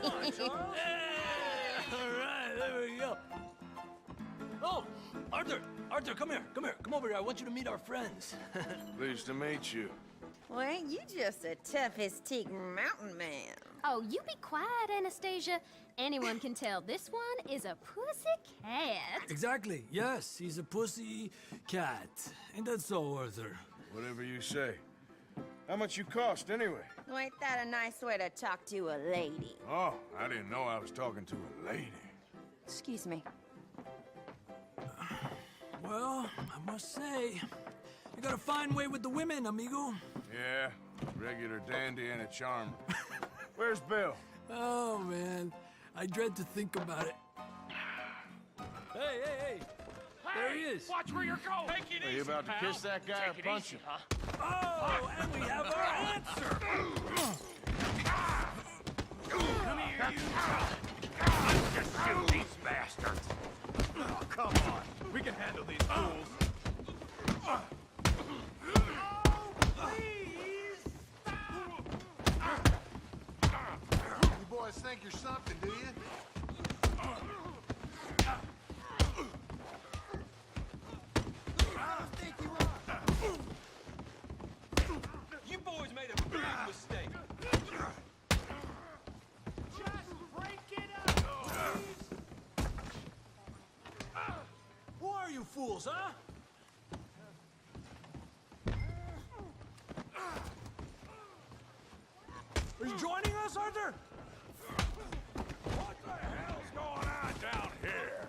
on, Charles. All right, there we go. Oh, Arthur, come here. Come over here. I want you to meet our friends. Pleased to meet you. Well, ain't you just a tough-as-teak mountain man? Oh, you be quiet, Anastasia. Anyone can tell this one is a pussy cat. Exactly. Yes, he's a pussy cat. Ain't that so, Arthur? Whatever you say. How much you cost, anyway? Well, ain't that a nice way to talk to a lady? Oh, I didn't know I was talking to a lady. Excuse me. Well, I must say, you got a fine way with the women, amigo. Yeah, regular dandy and a charmer. Where's Bill? Oh, man. I dread to think about it. Hey! There he is. Watch where you're going. Take it Are easy, you about to pal. kiss that guy Take or it punch easy, him? huh? Oh, and we have our answer. Come here, you. Let's just shoot these bastards. Oh, come on. We can handle these fools. You boys think you're something, do you? I don't think you are. You boys made a big mistake. Just break it up, please. Who are you fools, huh? Are you joining us, Arthur? What the hell's going on down here?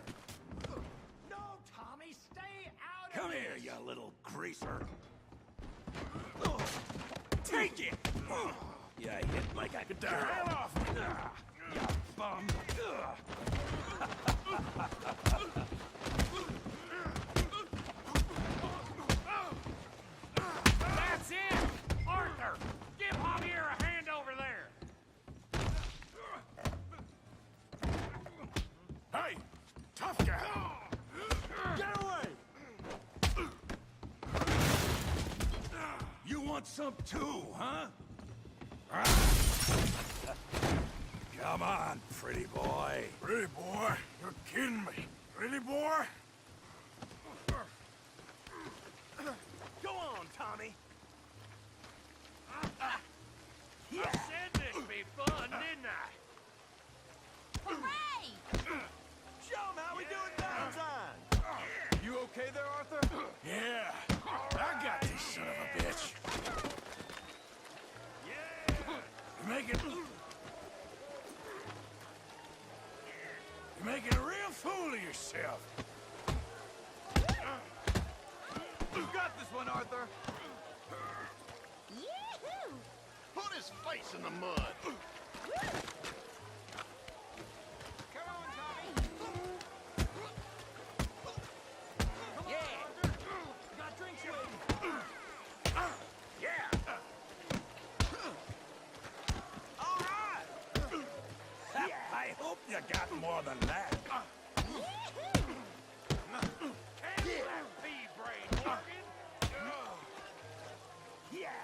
No, Tommy, stay out of Come this. here, you little greaser. Take it. You hit like a Get the hell off me. you bum. That's it. Arthur, give Javier a hand over there. Hey, tough guy. Get away! You want some too, huh? Come on, pretty boy. Pretty boy, you're kidding me. Pretty boy? Go on, Tommy. I said this'd be fun, didn't I? Hooray! Show 'em how we do it downtown. You okay there, Arthur? Yeah, I got this son of a bitch. You're making a real fool of yourself. You got this one, Arthur. Yee-hoo! Put his face in the mud. Come on, Tommy. Yeah! Got drinks waiting. Yeah. All right. I hope you got more than that. Handle that pea-brain, Morgan. Yeah.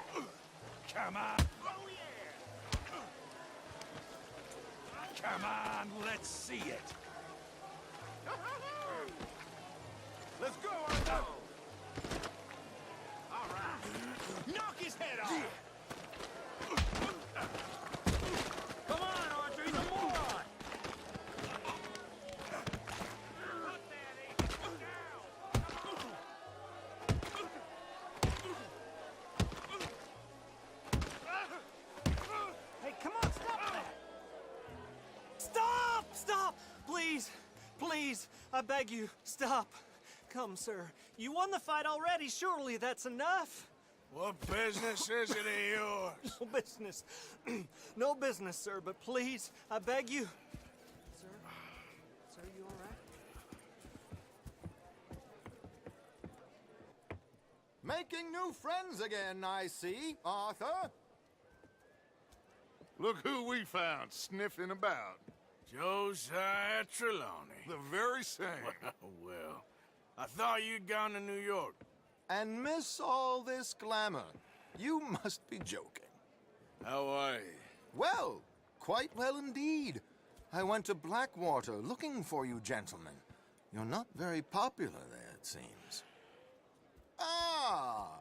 Come on. Oh, yeah. Come on, let's see it. Let's go, Arthur. All right. Knock his head off. Come on, Arthur, he's a moron! Put that ape down. Hey, come on, stop that! Stop! Please, I beg you, stop. Come, sir. You won the fight already. Surely that's enough. What business is it of yours? No business. No business, sir, but please, I beg you. Sir? Sir, you all right? Making new friends again, I see, Arthur. Look who we found sniffing about. Josiah Trelawney. The very same. Well, I thought you'd gone to New York. And miss all this glamour. You must be joking. How are you? Well, quite well indeed. I went to Blackwater looking for you gentlemen. You're not very popular there, it seems. Ah!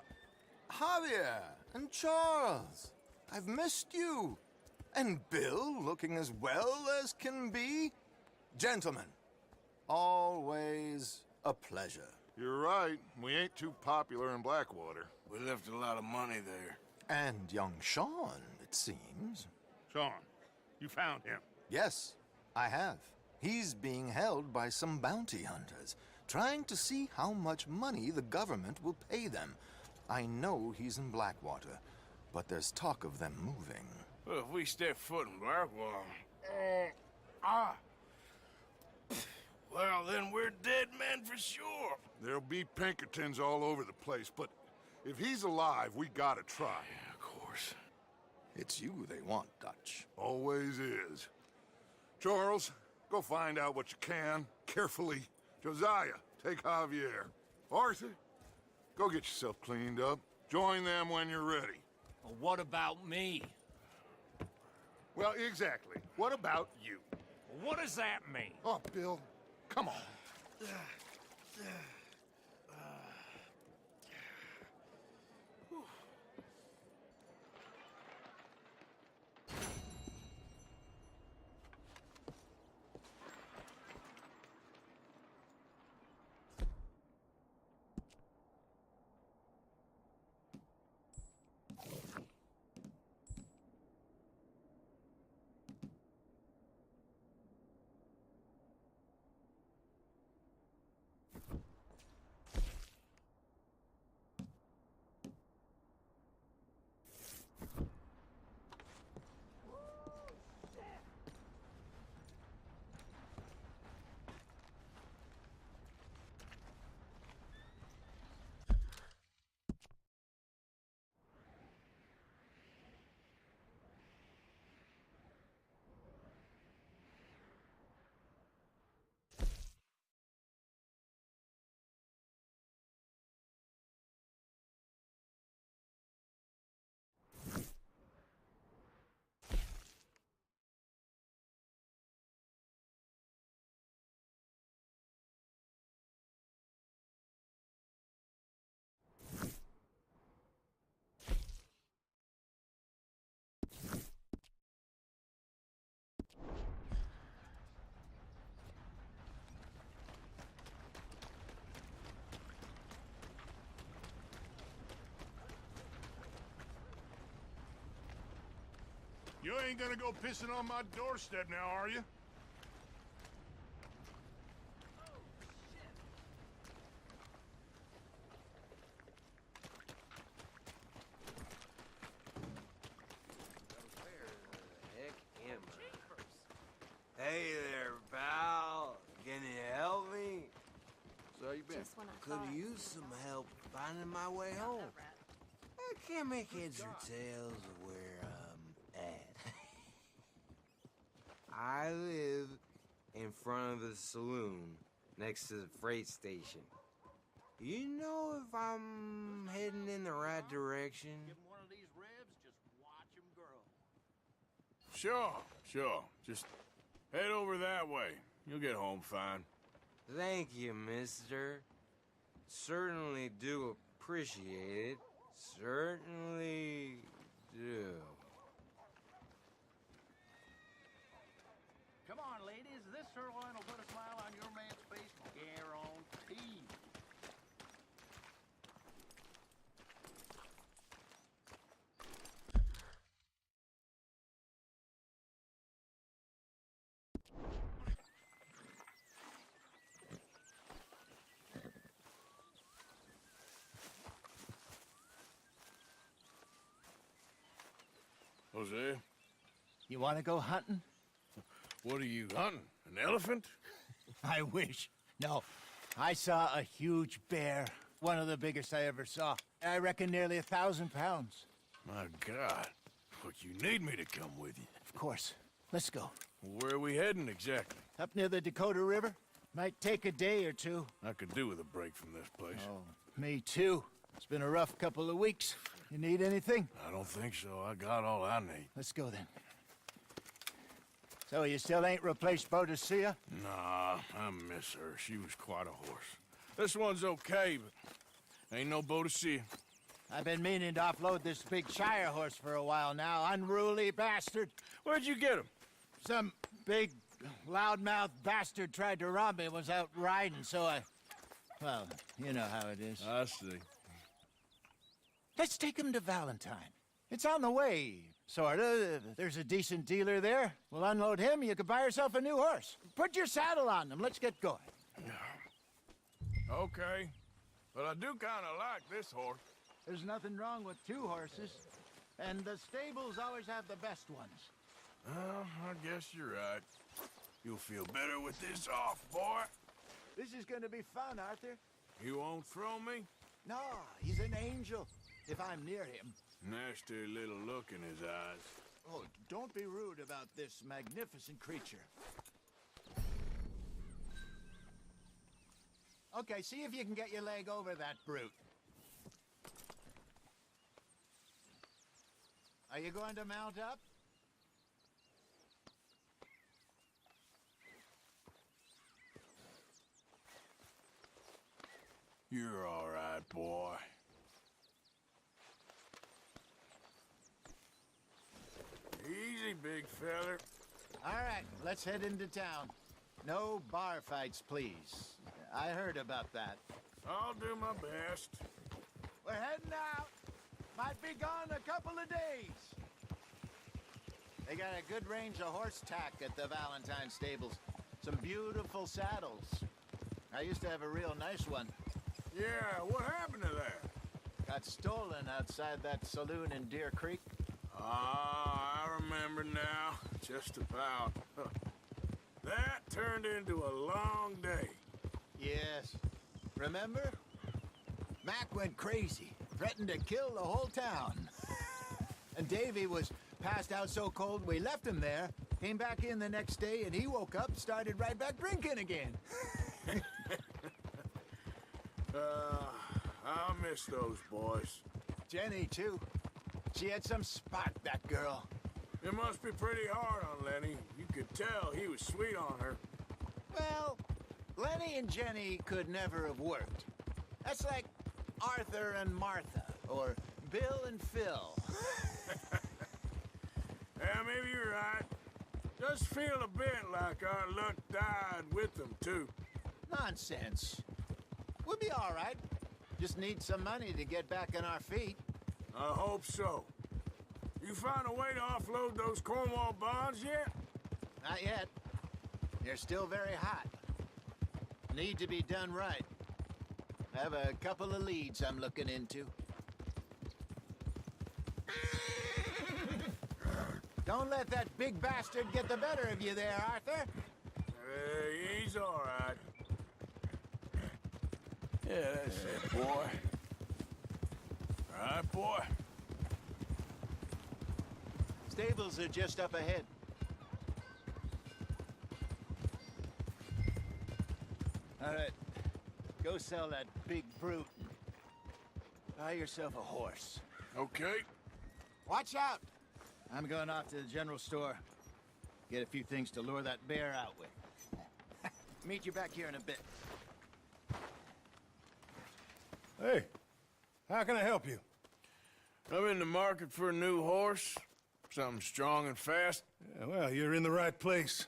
Javier and Charles. I've missed you. And Bill looking as well as can be. Gentlemen, always a pleasure. You're right. We ain't too popular in Blackwater. We left a lot of money there. And young Sean, it seems. Sean, you found him. Yes, I have. He's being held by some bounty hunters, trying to see how much money the government will pay them. I know he's in Blackwater, but there's talk of them moving. Well, if we step foot in Blackwater... Well, then we're dead men for sure. There'll be Pinkertons all over the place, but if he's alive, we gotta try. Yeah, of course. It's you they want, Dutch. Always is. Charles, go find out what you can, carefully. Josiah, take Javier. Arthur, go get yourself cleaned up. Join them when you're ready. Well, what about me? Well, exactly. What about you? What does that mean? Oh, Bill, come on. You ain't gonna go pissing on my doorstep now, are you? Hey there, pal. Can you help me? So how you been? Just when I Could thought- use some help finding my way home. I can't make heads or tails of where I'm at. I live in front of the saloon next to the freight station. You know if I'm heading in the right direction? One of these ribs, just watch him grow. Sure. Just head over that way. You'll get home fine. Thank you, mister. Certainly do appreciate it. Certainly do. Come on, ladies. This sirloin will put a smile on your man's face, guaranteed. Jose, You want to go hunting? what are you hunting? An elephant? I wish. No. I saw a huge bear. One of the biggest I ever saw. I reckon nearly 1,000 pounds. My God. Look, you need me to come with you. Of course. Let's go. Where are we heading exactly? Up near the Dakota River. Might take a day or two. I could do with a break from this place. Oh, me too. It's been a rough couple of weeks. You need anything? I don't think so. I got all I need. Let's go then. So you still ain't replaced Boadicea? Nah, I miss her. She was quite a horse. This one's okay, but ain't no Boadicea. I've been meaning to offload this big Shire horse for a while now. Unruly bastard. Where'd you get him? Some big, loudmouth bastard tried to rob me, was out riding, so I... Well, you know how it is. I see. Let's take him to Valentine. It's on the way, sorta. There's a decent dealer there. We'll unload him, you can buy yourself a new horse. Put your saddle on him, let's get going. Okay, but I do kind of like this horse. There's nothing wrong with two horses, and the stables always have the best ones. Well, I guess you're right. You'll feel better with this off, boy. This is gonna be fun, Arthur. You won't throw me? No, he's an angel, if I'm near him. Nasty little look in his eyes. Oh, don't be rude about this magnificent creature. Okay, see if you can get your leg over that brute. Are you going to mount up? You're all right, boy. Easy, big feller. All right, let's head into town. No bar fights, please. I heard about that. I'll do my best. We're heading out. Might be gone a couple of days. They got a good range of horse tack at the Valentine stables. Some beautiful saddles. I used to have a real nice one. Yeah, what happened to that? Got stolen outside that saloon in Deer Creek. Ah, I remember now. Just about. That turned into a long day. Yes. Remember? Mac went crazy, threatened to kill the whole town. And Davy was passed out so cold we left him there, came back in the next day, and he woke up, started right back drinking again. I'll miss those boys. Jenny, too. She had some spark, that girl. It must be pretty hard on Lenny. You could tell he was sweet on her. Well, Lenny and Jenny could never have worked. That's like Arthur and Martha, or Bill and Phil. Yeah, maybe you're right. Just feel a bit like our luck died with them, too. Nonsense. We'll be all right. Just need some money to get back on our feet. I hope so. You find a way to offload those Cornwall bonds yet? Not yet. They're still very hot. Need to be done right. I have a couple of leads I'm looking into. Don't let that big bastard get the better of you there, Arthur. He's all right. Yeah, that's it, boy. All right, boy. Stables are just up ahead. All right. Go sell that big brute. Buy yourself a horse. Okay. Watch out! I'm going off to the general store. Get a few things to lure that bear out with. Meet you back here in a bit. Hey, how can I help you? I'm in the market for a new horse. Something strong and fast. Yeah, well, you're in the right place.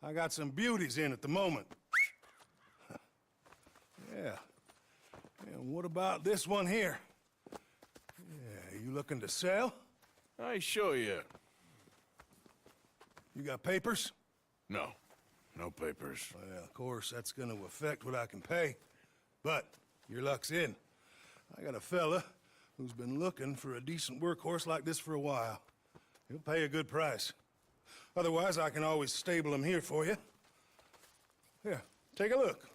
I got some beauties in at the moment. Yeah. And what about this one here? Yeah, you looking to sell? I ain't sure yet. You got papers? No. No papers. Well, of course, that's gonna affect what I can pay. But your luck's in. I got a fella who's been looking for a decent workhorse like this for a while. He'll pay a good price. Otherwise, I can always stable him here for you. Here, take a look.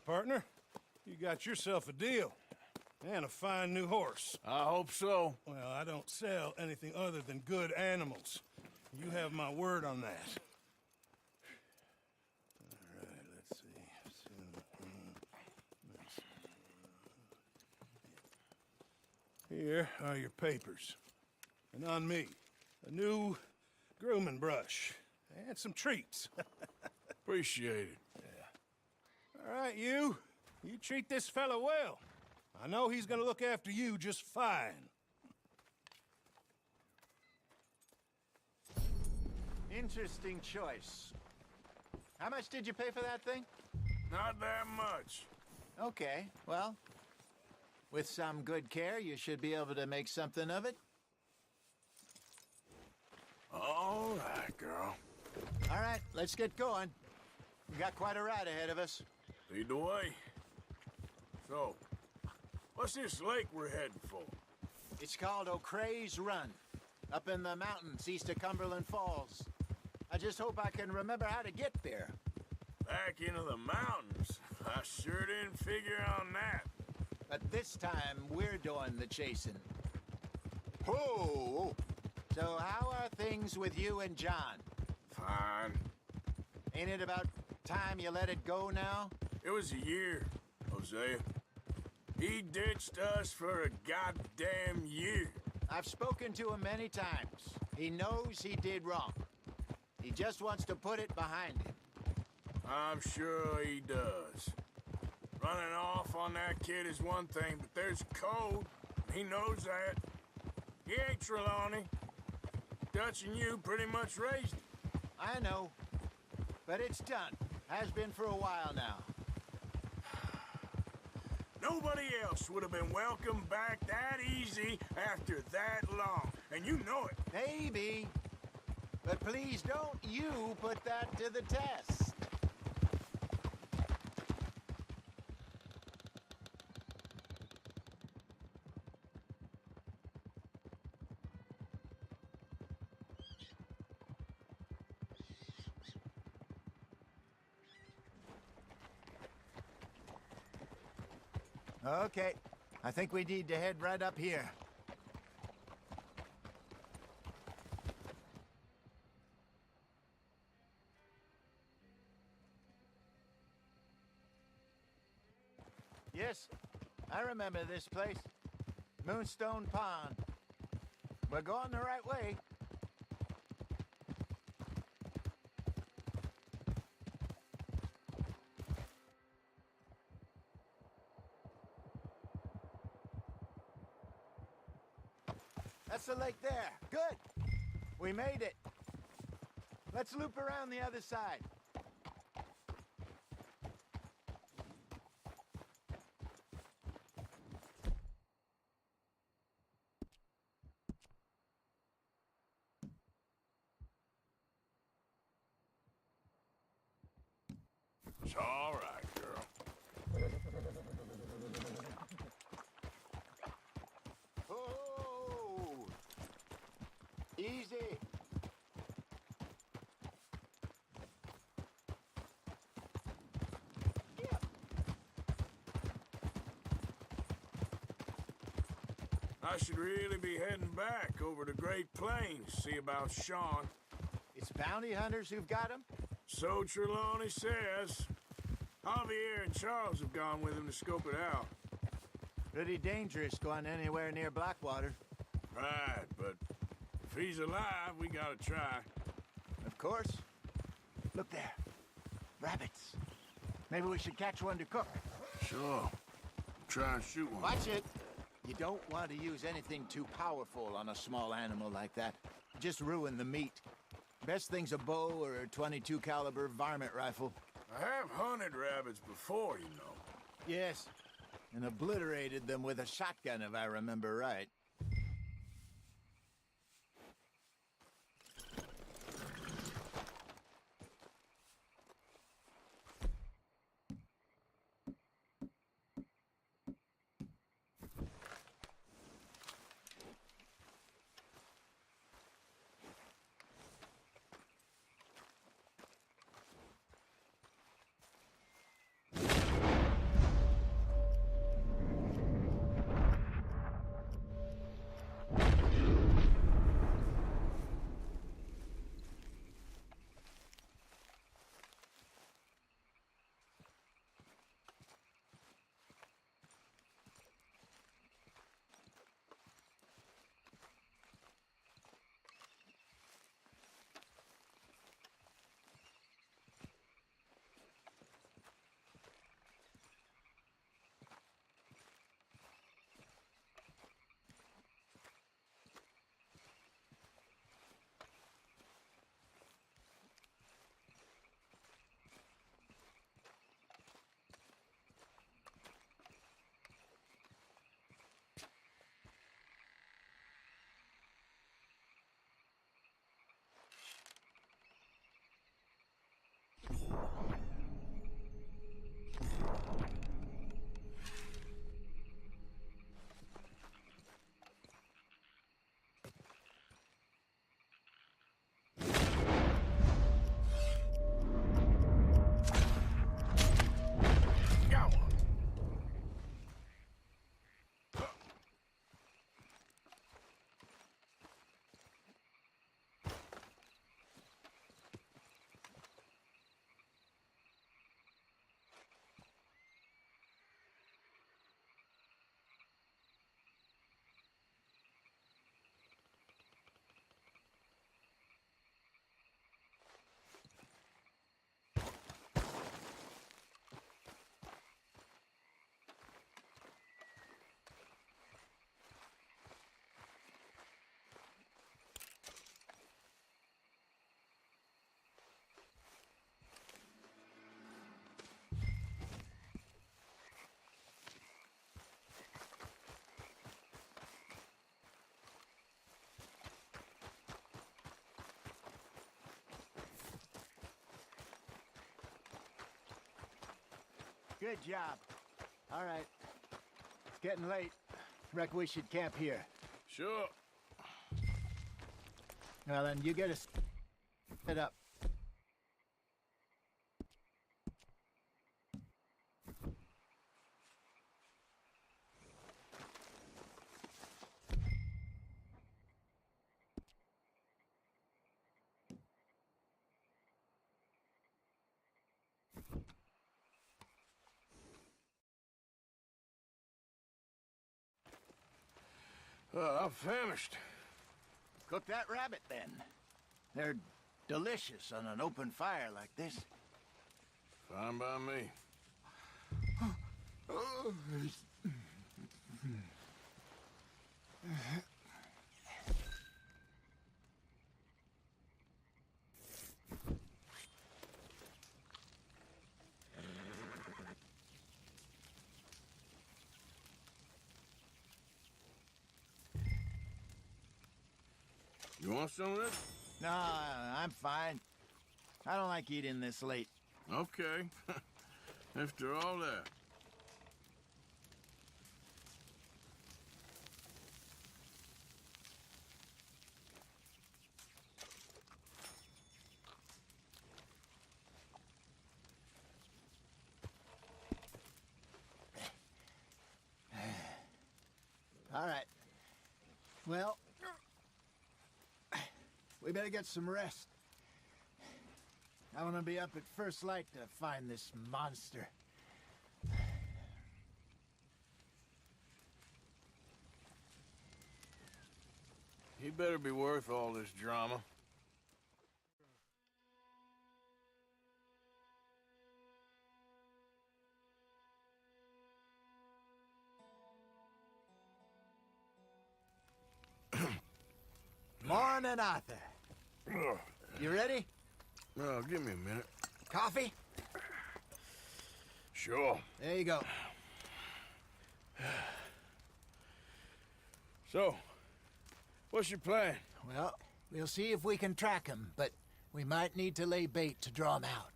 partner. You got yourself a deal. And a fine new horse. I hope so. Well, I don't sell anything other than good animals. You have my word on that. All right, let's see. Here are your papers. And on me, a new grooming brush. And some treats. Appreciate it. All right, you treat this fella well. I know he's gonna look after you just fine. Interesting choice. How much did you pay for that thing? Not that much. Okay, well, with some good care, you should be able to make something of it. All right, girl. All right, let's get going. We got quite a ride ahead of us. Lead the way. So, what's this lake we're heading for? It's called O'Creagh's Run, up in the mountains east of Cumberland Falls. I just hope I can remember how to get there. Back into the mountains? I sure didn't figure on that. But this time, we're doing the chasing. Whoa! So how are things with you and John? Fine. Ain't it about time you let it go now? It was a year, Hosea. He ditched us for a goddamn year. I've spoken to him many times. He knows he did wrong. He just wants to put it behind him. I'm sure he does. Running off on that kid is one thing, but there's a code. He knows that. He ain't Trelawney. Dutch and you pretty much raised him. I know. But it's done. Has been for a while now. Nobody else would have been welcomed back that easy after that long. And you know it. Maybe. But please don't you put that to the test. Okay, I think we need to head right up here. Yes, I remember this place. Moonstone Pond. We're going the right way. That's the lake there. Good. We made it. Let's loop around the other side. It's all right, girl. Oh! Easy. Yeah. I should really be heading back over to Great Plains, see about Sean. It's bounty hunters who've got him? So Trelawney says. Javier and Charles have gone with him to scope it out. Pretty dangerous going anywhere near Blackwater. Right, but if he's alive, we gotta try. Of course. Look there. Rabbits. Maybe we should catch one to cook. Sure. Try and shoot one. Watch it. You don't want to use anything too powerful on a small animal like that. Just ruin the meat. Best thing's a bow or a .22 caliber varmint rifle. I have hunted rabbits before, you know. Yes, and obliterated them with a shotgun, if I remember right. Good job. All right. It's getting late. Reckon we should camp here. Sure. Well, then you get us set up. I'm famished. Cook that rabbit, then. They're delicious on an open fire like this. Fine by me. You want some of this? No, I'm fine. I don't like eating this late. Okay. After all that. All right. Well, we better get some rest. I want to be up at first light to find this monster. He better be worth all this drama. Morning, Arthur. You ready? Oh, give me a minute. Coffee? Sure. There you go. So, what's your plan? Well, we'll see if we can track him, but we might need to lay bait to draw him out.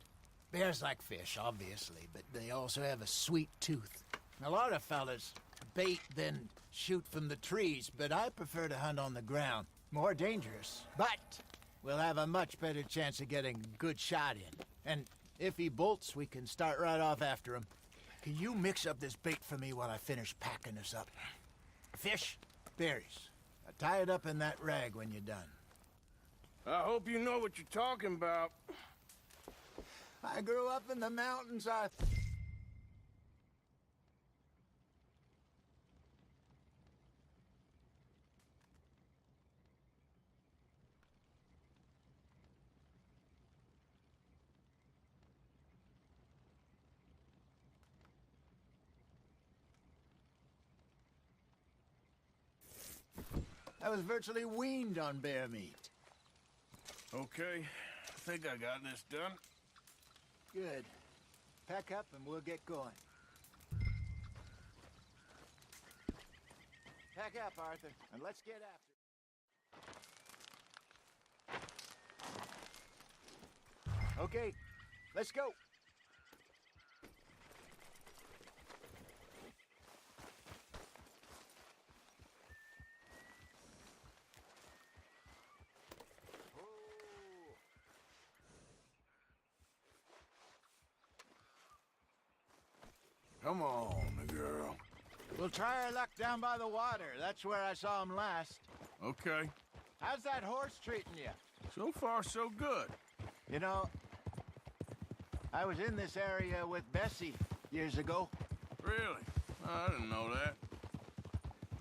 Bears like fish, obviously, but they also have a sweet tooth. A lot of fellas bait, then shoot from the trees, but I prefer to hunt on the ground. More dangerous, but we'll have a much better chance of getting a good shot in. And if he bolts, we can start right off after him. Can you mix up this bait for me while I finish packing this up? Fish, berries. Tie it up in that rag when you're done. I hope you know what you're talking about. I grew up in the mountains, I was virtually weaned on bear meat. Okay, I think I got this done. Good. Pack up and we'll get going. Pack up, Arthur, and let's get after it. Okay, Let's go. Come on, girl. We'll try our luck down by the water. That's where I saw him last. Okay. How's that horse treating you? So far, so good. You know, I was in this area with Bessie years ago. Really? I didn't know that.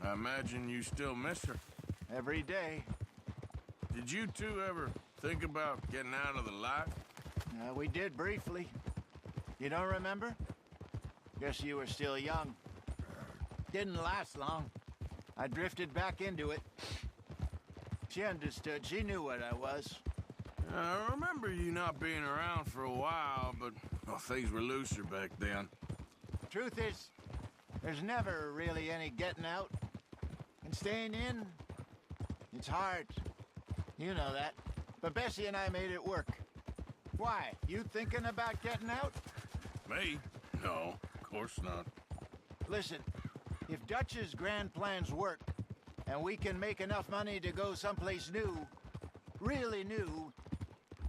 I imagine you still miss her. Every day. Did you two ever think about getting out of the life? We did briefly. You don't remember? Guess you were still young. Didn't last long. I drifted back into it. She understood. She knew what I was. I remember you not being around for a while, but well, things were looser back then. Truth is, there's never really any getting out. And staying in, it's hard. You know that. But Bessie and I made it work. Why? You thinking about getting out? Me? No, of course not. Listen, if Dutch's grand plans work, and we can make enough money to go someplace new, really new,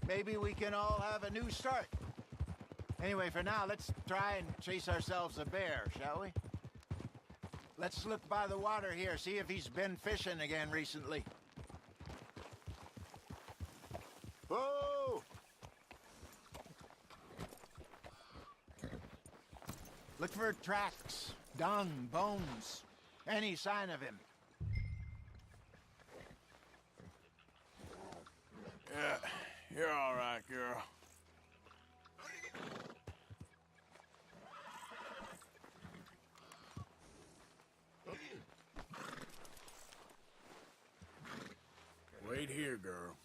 maybe we can all have a new start. Anyway, for now, let's try and chase ourselves a bear, shall we? Let's look by the water here, see if he's been fishing again recently. Whoa! Look for tracks, dung, bones, any sign of him. Yeah, you're all right, girl. Wait here, girl.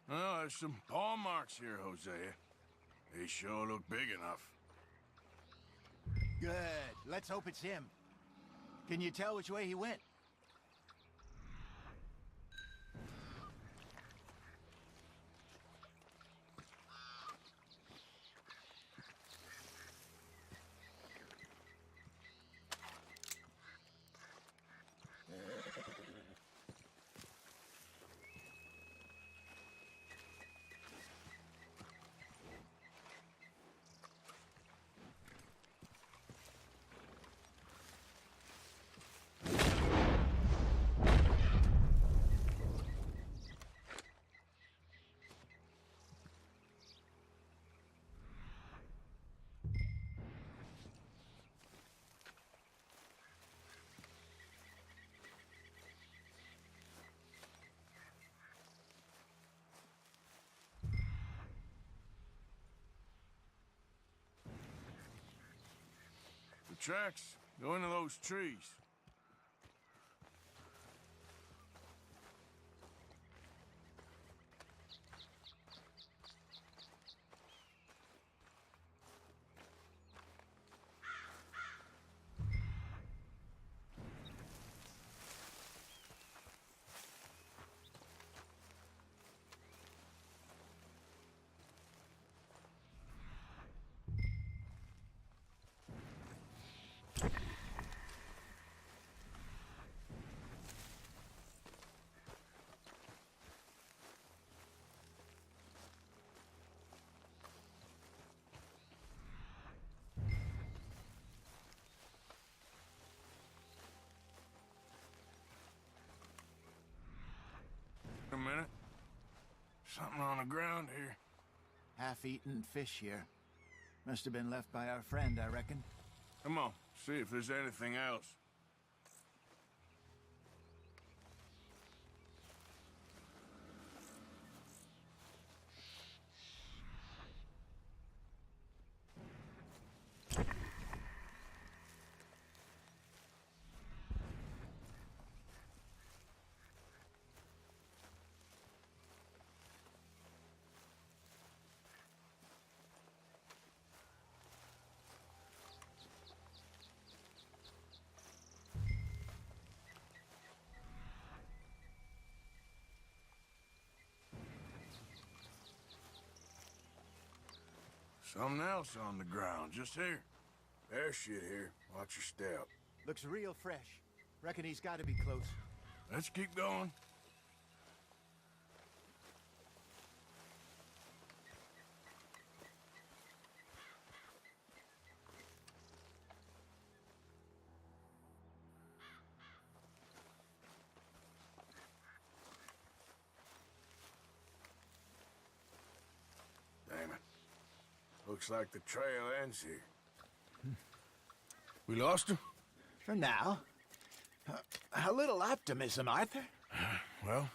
Well, there's some paw marks here, Hosea. They sure look big enough. Good. Let's hope it's him. Can you tell which way he went? The tracks go into those trees. A minute. Something on the ground here. Half-eaten fish here. Must have been left by our friend, I reckon. Come on, see if there's anything else. Something else on the ground, just here. There's shit here. Watch your step. Looks real fresh. Reckon he's got to be close. Let's keep going. Damn it. Looks like the trail ends here. We lost him? For now. A little optimism, Arthur. Well,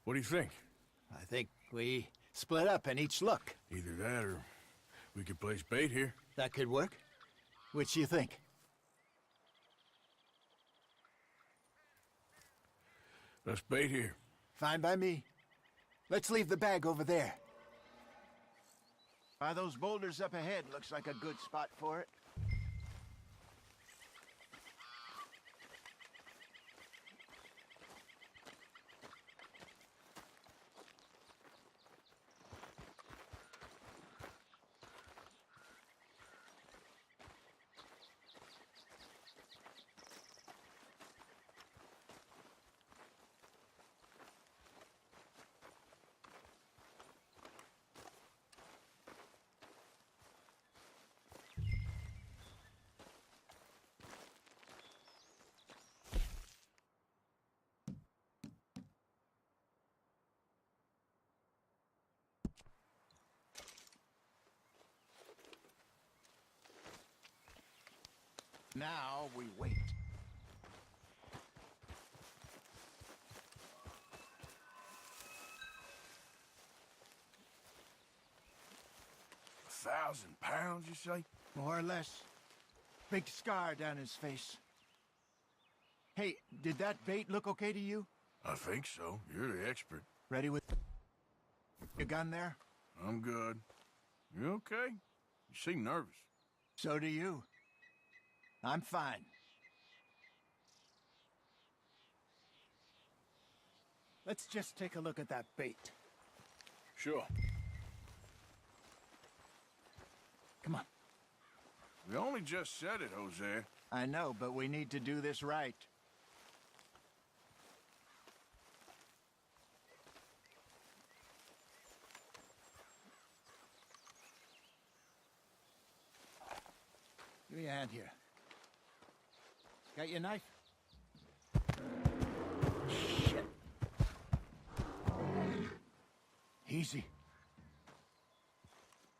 what do you think? I think we split up and each look. Either that or we could place bait here. That could work. Which you think? Let's bait here. Fine by me. Let's leave the bag over there. By those boulders up ahead, looks like a good spot for it. Now we wait. £1,000, you say? More or less. Big scar down his face. Hey, did that bait look okay to you? I think so. You're the expert. Ready with your gun there? I'm good. You okay? You seem nervous. So do you. I'm fine. Let's just take a look at that bait. Sure. Come on. We only just said it, Jose. I know, but we need to do this right. Give me a hand here. Got your knife? Shit. Easy.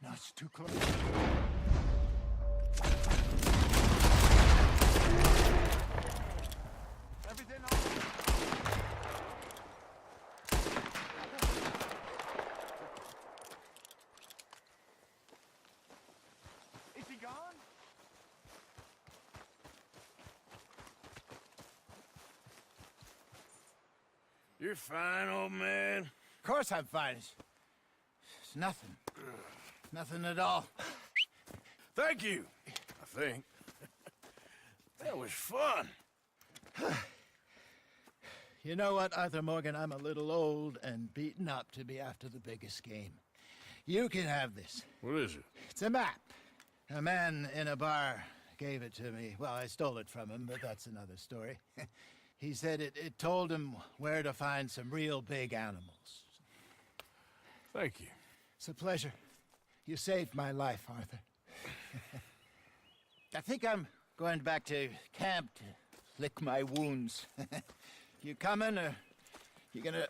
No, it's too close. Everything all right? Is he gone? You're fine, old man. Of course I'm fine. It's nothing. Nothing at all. Thank you, I think. That was fun. You know what, Arthur Morgan? I'm a little old and beaten up to be after the biggest game. You can have this. What is it? It's a map. A man in a bar gave it to me. Well, I stole it from him, but that's another story. He said it told him where to find some real big animals. Thank you. It's a pleasure. You saved my life, Arthur. I think I'm going back to camp to lick my wounds. You coming, or you gonna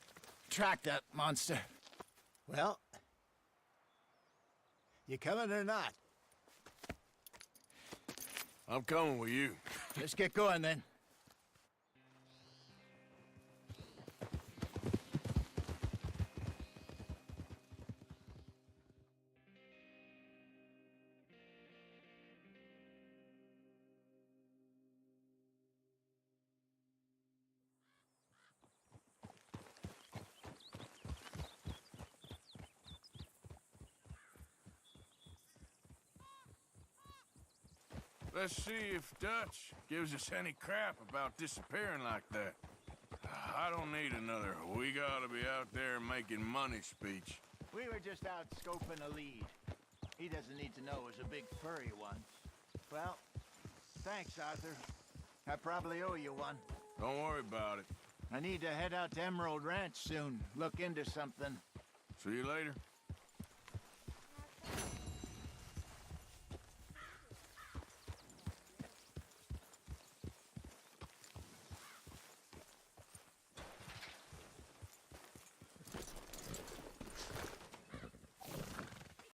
track that monster? Well, you coming or not? I'm coming with you. Let's get going, then. Let's see if Dutch gives us any crap about disappearing like that. I don't need another "we gotta be out there making money" speech. We were just out scoping a lead. He doesn't need to know it was a big furry one. Well, thanks, Arthur. I probably owe you one. Don't worry about it. I need to head out to Emerald Ranch soon. Look into something. See you later.